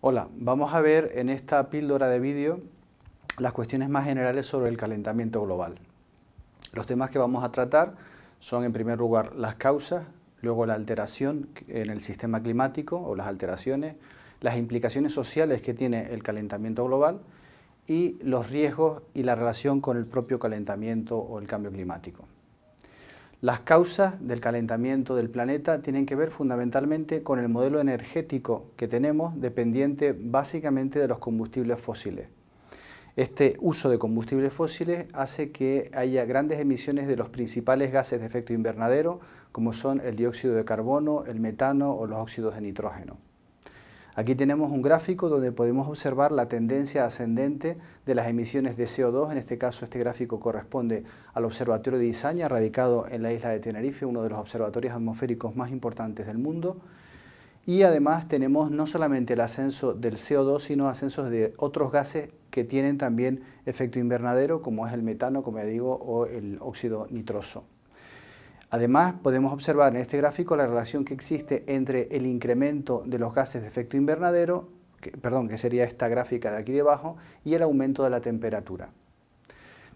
Hola, vamos a ver en esta píldora de vídeo las cuestiones más generales sobre el calentamiento global. Los temas que vamos a tratar son, en primer lugar, las causas, luego la alteración en el sistema climático o las alteraciones, las implicaciones sociales que tiene el calentamiento global y los riesgos y la relación con el propio calentamiento o el cambio climático. Las causas del calentamiento del planeta tienen que ver fundamentalmente con el modelo energético que tenemos, dependiente básicamente de los combustibles fósiles. Este uso de combustibles fósiles hace que haya grandes emisiones de los principales gases de efecto invernadero, como son el dióxido de carbono, el metano o los óxidos de nitrógeno. Aquí tenemos un gráfico donde podemos observar la tendencia ascendente de las emisiones de CO2. En este caso, este gráfico corresponde al Observatorio de Izaña, radicado en la isla de Tenerife, uno de los observatorios atmosféricos más importantes del mundo. Y además tenemos no solamente el ascenso del CO2, sino ascensos de otros gases que tienen también efecto invernadero, como es el metano, como ya digo, o el óxido nitroso. Además, podemos observar en este gráfico la relación que existe entre el incremento de los gases de efecto invernadero, que sería esta gráfica de aquí debajo, y el aumento de la temperatura.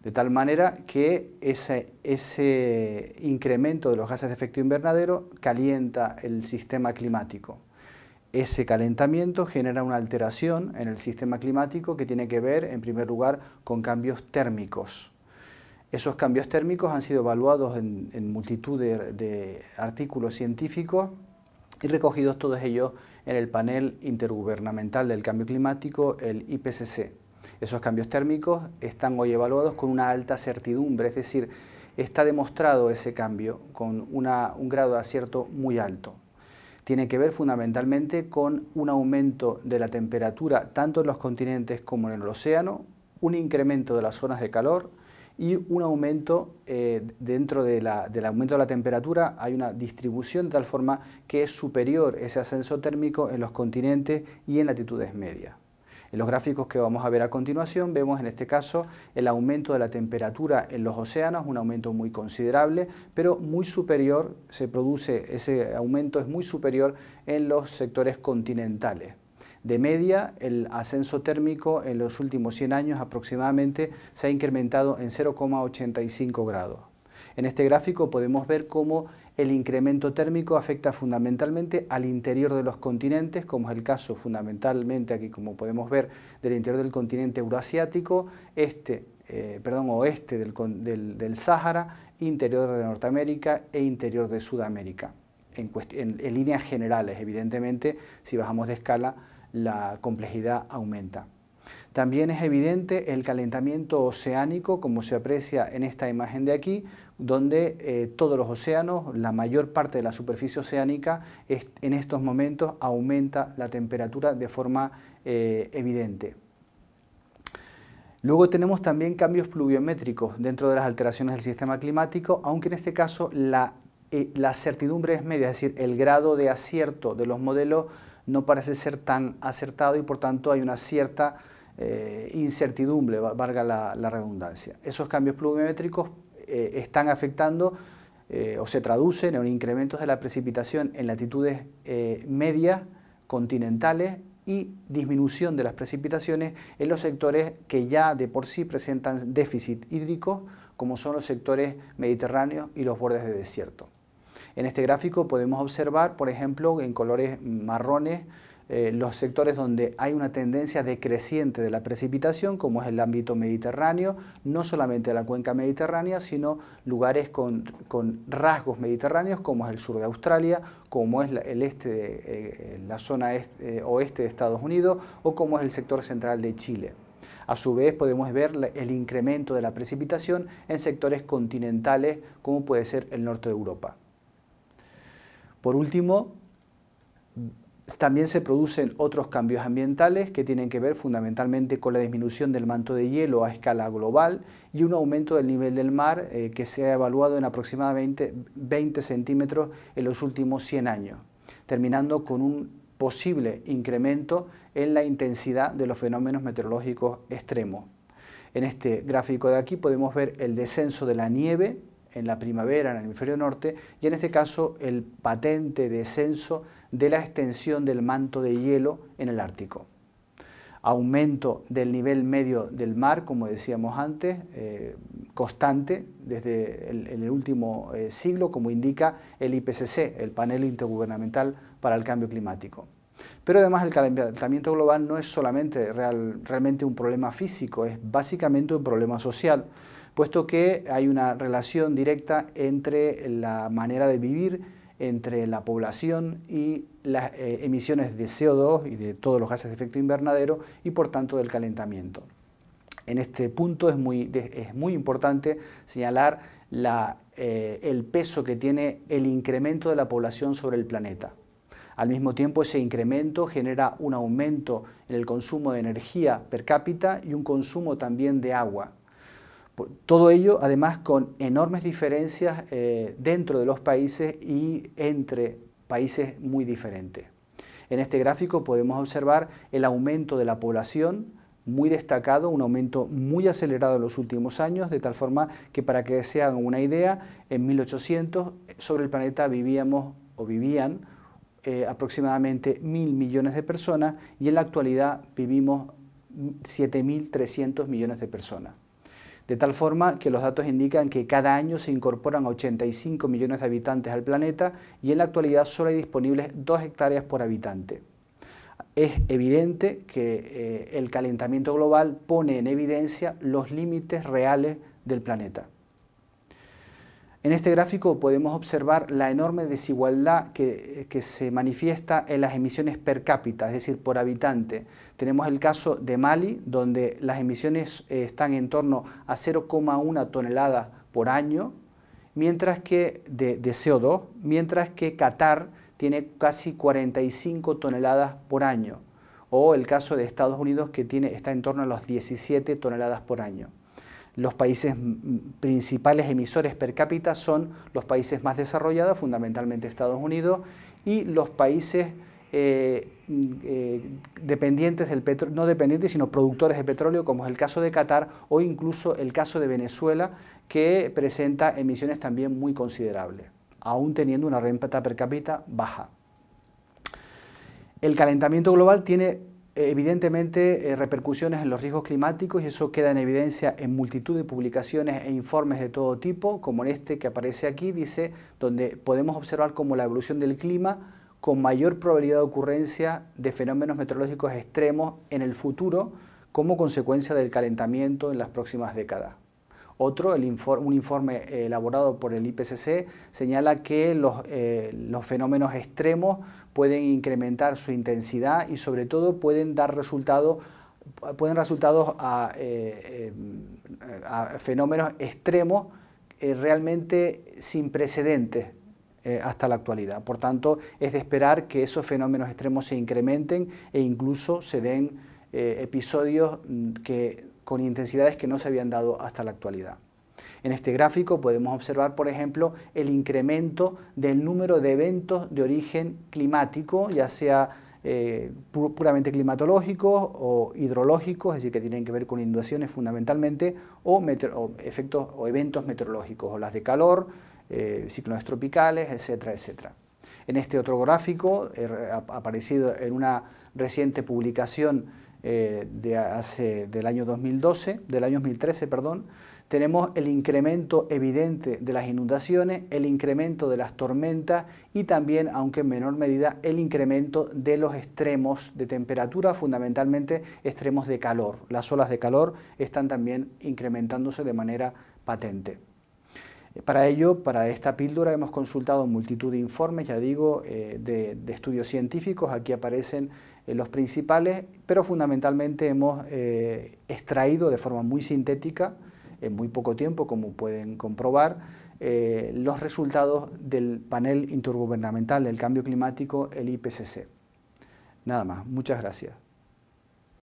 De tal manera que ese incremento de los gases de efecto invernadero calienta el sistema climático. Ese calentamiento genera una alteración en el sistema climático que tiene que ver, en primer lugar, con cambios térmicos. Esos cambios térmicos han sido evaluados en multitud de artículos científicos y recogidos todos ellos en el panel intergubernamental del cambio climático, el IPCC. Esos cambios térmicos están hoy evaluados con una alta certidumbre, es decir, está demostrado ese cambio con un grado de acierto muy alto. Tiene que ver fundamentalmente con un aumento de la temperatura tanto en los continentes como en el océano, un incremento de las zonas de calor, y un aumento dentro del aumento de la temperatura hay una distribución de tal forma que es superior ese ascenso térmico en los continentes y en latitudes medias. En los gráficos que vamos a ver a continuación vemos en este caso el aumento de la temperatura en los océanos, un aumento muy considerable, pero muy superior, ese aumento es muy superior en los sectores continentales. De media, el ascenso térmico en los últimos 100 años aproximadamente se ha incrementado en 0,85 grados. En este gráfico podemos ver cómo el incremento térmico afecta fundamentalmente al interior de los continentes, como es el caso fundamentalmente aquí, como podemos ver, del interior del continente eurasiático, oeste del Sáhara, interior de Norteamérica e interior de Sudamérica. En líneas generales, evidentemente, si bajamos de escala, la complejidad aumenta. También es evidente el calentamiento oceánico, como se aprecia en esta imagen de aquí, donde todos los océanos, la mayor parte de la superficie oceánica, en estos momentos aumenta la temperatura de forma evidente. Luego tenemos también cambios pluviométricos dentro de las alteraciones del sistema climático, aunque en este caso la certidumbre es media, es decir, el grado de acierto de los modelos no parece ser tan acertado y por tanto hay una cierta incertidumbre, valga la redundancia. Esos cambios pluviométricos están afectando o se traducen en incrementos de la precipitación en latitudes medias, continentales, y disminución de las precipitaciones en los sectores que ya de por sí presentan déficit hídrico, como son los sectores mediterráneos y los bordes de desierto. En este gráfico podemos observar, por ejemplo, en colores marrones, los sectores donde hay una tendencia decreciente de la precipitación, como es el ámbito mediterráneo, no solamente de la cuenca mediterránea, sino lugares con rasgos mediterráneos, como es el sur de Australia, como es la zona oeste de Estados Unidos, o como es el sector central de Chile. A su vez podemos ver el incremento de la precipitación en sectores continentales, como puede ser el norte de Europa. Por último, también se producen otros cambios ambientales que tienen que ver fundamentalmente con la disminución del manto de hielo a escala global y un aumento del nivel del mar que se ha evaluado en aproximadamente 20 centímetros en los últimos 100 años, terminando con un posible incremento en la intensidad de los fenómenos meteorológicos extremos. En este gráfico de aquí podemos ver el descenso de la nieve en la primavera en el hemisferio norte y en este caso el patente descenso de la extensión del manto de hielo en el Ártico. aumento del nivel medio del mar, como decíamos antes, constante desde el último siglo, como indica el IPCC, el Panel Intergubernamental para el Cambio Climático. Pero además el calentamiento global no es solamente realmente un problema físico, es básicamente un problema social, puesto que hay una relación directa entre la manera de vivir, entre la población y las emisiones de CO2 y de todos los gases de efecto invernadero y por tanto del calentamiento. En este punto es muy importante señalar el peso que tiene el incremento de la población sobre el planeta. Al mismo tiempo, ese incremento genera un aumento en el consumo de energía per cápita y un consumo también de agua. Todo ello, además, con enormes diferencias dentro de los países y entre países muy diferentes. En este gráfico podemos observar el aumento de la población, muy destacado, un aumento muy acelerado en los últimos años, de tal forma que, para que se hagan una idea, en 1800 sobre el planeta vivían aproximadamente 1.000 millones de personas y en la actualidad vivimos 7.300 millones de personas. De tal forma que los datos indican que cada año se incorporan 85 millones de habitantes al planeta y en la actualidad solo hay disponibles 2 hectáreas por habitante. Es evidente que el calentamiento global pone en evidencia los límites reales del planeta. En este gráfico podemos observar la enorme desigualdad que se manifiesta en las emisiones per cápita, es decir, por habitante. Tenemos el caso de Mali, donde las emisiones están en torno a 0,1 toneladas por año, mientras que de CO2, mientras que Qatar tiene casi 45 toneladas por año, o el caso de Estados Unidos, que está en torno a los 17 toneladas por año. Los países principales emisores per cápita son los países más desarrollados, fundamentalmente Estados Unidos, y los países dependientes del petróleo, no dependientes, sino productores de petróleo, como es el caso de Qatar o incluso el caso de Venezuela, que presenta emisiones también muy considerables, aún teniendo una renta per cápita baja. El calentamiento global tiene evidentemente repercusiones en los riesgos climáticos y eso queda en evidencia en multitud de publicaciones e informes de todo tipo, como en este que aparece aquí, dice, donde podemos observar cómo la evolución del clima con mayor probabilidad de ocurrencia de fenómenos meteorológicos extremos en el futuro como consecuencia del calentamiento en las próximas décadas. Un informe elaborado por el IPCC señala que los fenómenos extremos pueden incrementar su intensidad y sobre todo pueden dar resultados a fenómenos extremos realmente sin precedentes hasta la actualidad. Por tanto, es de esperar que esos fenómenos extremos se incrementen e incluso se den episodios con intensidades que no se habían dado hasta la actualidad. En este gráfico podemos observar, por ejemplo, el incremento del número de eventos de origen climático, ya sea puramente climatológicos o hidrológicos, es decir, que tienen que ver con inundaciones fundamentalmente, o eventos meteorológicos, olas de calor, ciclones tropicales, etcétera, etcétera. En este otro gráfico, aparecido en una reciente publicación del año 2013, tenemos el incremento evidente de las inundaciones, el incremento de las tormentas y también, aunque en menor medida, el incremento de los extremos de temperatura, fundamentalmente extremos de calor. Las olas de calor están también incrementándose de manera patente. Para ello, para esta píldora hemos consultado multitud de informes, ya digo, de estudios científicos, aquí aparecen los principales, pero fundamentalmente hemos extraído de forma muy sintética, en muy poco tiempo, como pueden comprobar, los resultados del Panel Intergubernamental del Cambio Climático, el IPCC. Nada más, muchas gracias.